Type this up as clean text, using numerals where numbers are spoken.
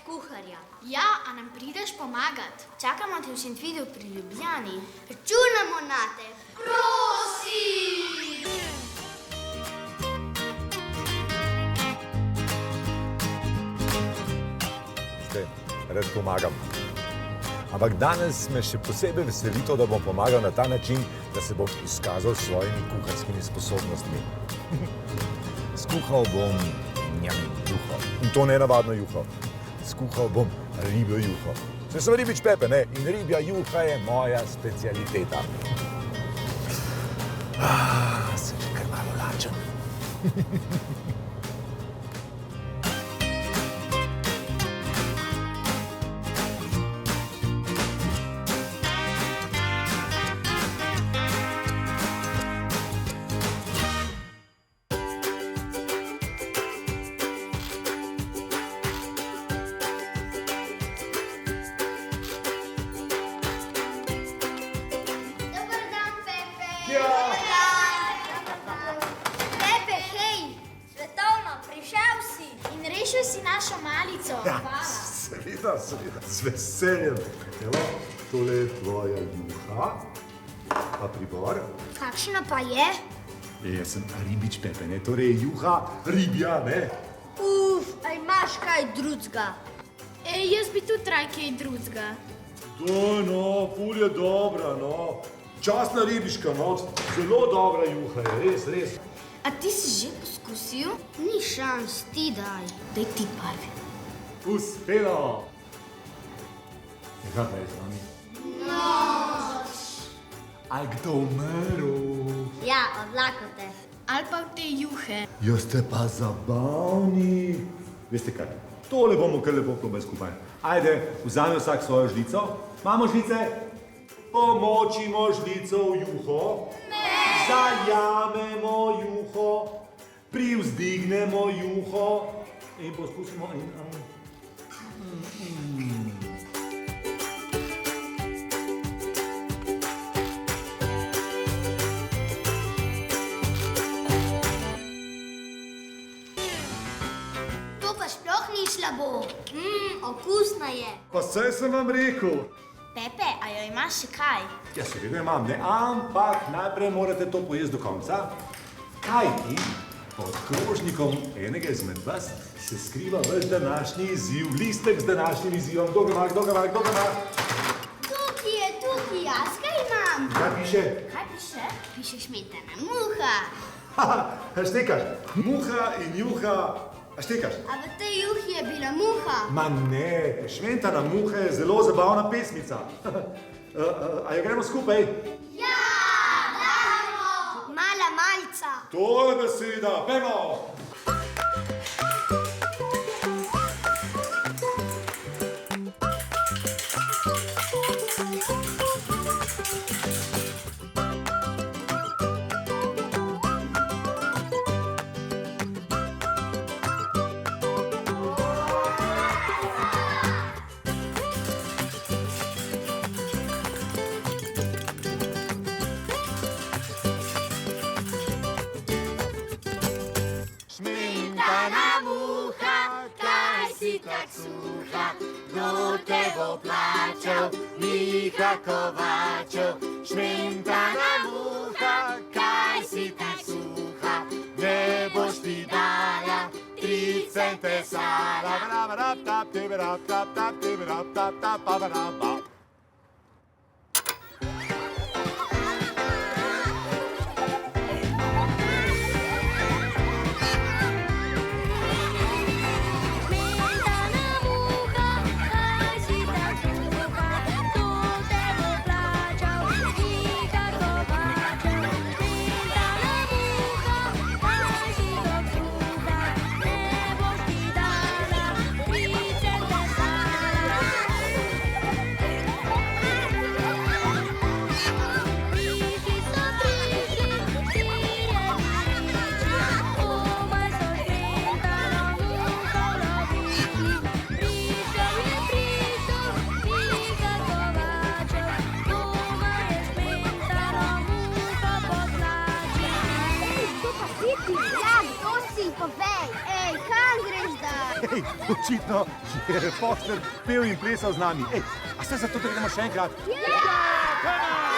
kuharja. Ja, a nam prideš pomagat? Čakamo te v Šentvidu pri Ljubljani. Računamo na te. Prosim! Rad pomagam. Ampak danes me še posebej veseli to, da bom pomagal na ta način, da se bom izkazal s svojimi kuharskimi sposobnostmi. Skuhal bom juho. In to ne navadno juho. Skuhal bom ribjo juho. Sem ribič Pepe, ne? In ribja juha je moja specialiteta. Sem že kar malo lačen. Rešil si našo malico. Ja, seveda, z veseljem. Evo, tole je tvoja juha, pa pribor. Kakšna pa je? Jaz sem ribič Pepe, ne? Torej juha ribja, ne? A imaš kaj drugega? Jaz bi tudi raj kaj drugega. No, ful je dobra, no. Častna ribiška, no. Zelo dobra juha je, res. A ti si že poskusil? Ni šans, ti daj. Daj ti prvi. Uspelo! Kaj pa je z vami? Noč! A je kdo umrl? Ja, od lakote. Ali pa v te juhe. Ja, ste pa zabavni. Veste kaj, tole bomo kar lepo probali skupaj. Ajde, vzami vsak svojo žlico. Imamo žlice? Pomočimo žlico v juho. Zajamemo juho, privzdignemo juho in poskusimo. To pa sploh ni slabo. Okusna je. Pa saj sem vam rekel. Pepe, a jo imaš še kaj? Ja, seveda imam, ne? Ampak najprej morate to pojesti do konca. Kajti pod krožnikom enega izmed vas se skriva vaš današnji izziv, listek z današnjim izzivom. Kdo ga ima? Tukaj je, jaz ga imam. Kaj piše? Kaj piše? Piše smetana muha. A štekaš? Muha in juha. A štekaš? A v tej juhi je bila muha. Ma ne, Šmentana muha je zelo zabavna pesmica. A jo gremo skupaj? Ja, dajmo! Mala malca. To je beseda, pejmo! Šmentana muha, kaj si tak suha, kdo te bo plačal, Miha Kovačev. Šmentana muha, kaj si tak suha, ne boš ti dala 3 cente sala. Ej, očitno je Foster pel in plesal z nami. Ej, a ste zato, da gremo še enkrat? Ja!